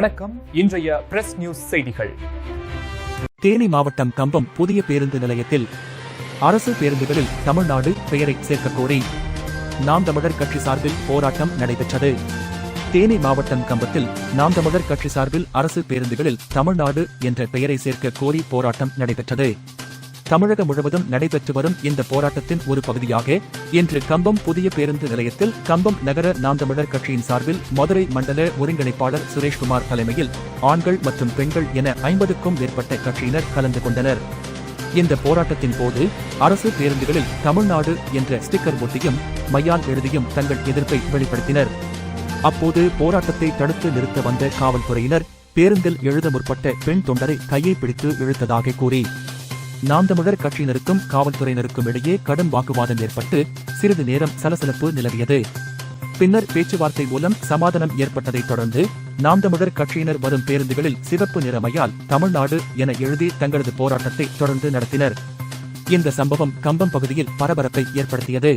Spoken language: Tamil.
வணக்கம். இன்றைய பிரஸ் நியூஸ் செய்திகள். தேனி மாவட்டம் கம்பம் புதிய பேருந்து நிலையத்தில் அரசு பேருந்துகளில் தமிழ்நாடு பெயரை சேர்க்க கோரி நாம் தமிழர் கட்சி சார்பில் போராட்டம் நடைபெற்றது. தேனி மாவட்டம் கம்பத்தில் நாம் தமிழர் கட்சி சார்பில் அரசு பேருந்துகளில் தமிழ்நாடு என்ற பெயரை சேர்க்க கோரி போராட்டம் நடைபெற்றது. தமிழகம் முழுவதும் நடைபெற்று வரும் இந்த போராட்டத்தின் ஒரு பகுதியாக இன்று கம்பம் புதிய பேருந்து நிலையத்தில் கம்பம் நகர நாம் தமிழர் கட்சியின் சார்பில் மதுரை மண்டல ஒருங்கிணைப்பாளர் சுரேஷ்குமார் தலைமையில் ஆண்கள் மற்றும் பெண்கள் என 50க்கும் மேற்பட்ட கட்சியினர் கலந்து கொண்டனர். இந்த போராட்டத்தின் போது அரசு பேருந்துகளில் தமிழ்நாடு என்ற ஸ்டிக்கர் ஒட்டியும் மையால் எழுதியும் தங்கள் எதிர்ப்பை வெளிப்படுத்தினர். அப்போது போராட்டத்தை தடுத்து நிறுத்த வந்த காவல்துறையினர் பேருந்தில் எழுத முற்பட்ட பெண் தொண்டரை கையை பிடித்து இழுத்ததாக கூறி நாம் தமிழர் கட்சியினருக்கும் காவல்துறையினருக்கும் இடையே கடும் வாக்குவாதம் ஏற்பட்டு சிறிது நேரம் சலசலப்பு நிலவியது. பின்னர் பேச்சுவார்த்தை மூலம் சமாதானம் ஏற்பட்டதைத் தொடர்ந்து நாம் தமிழர் கட்சியினர் வரும் பேருந்துகளில் சிவப்பு நிறமையால் தமிழ்நாடு என எழுதி தங்களது போராட்டத்தை தொடர்ந்து நடத்தினர். இந்த சம்பவம் கம்பம் பகுதியில் பரபரப்பை ஏற்படுத்தியது.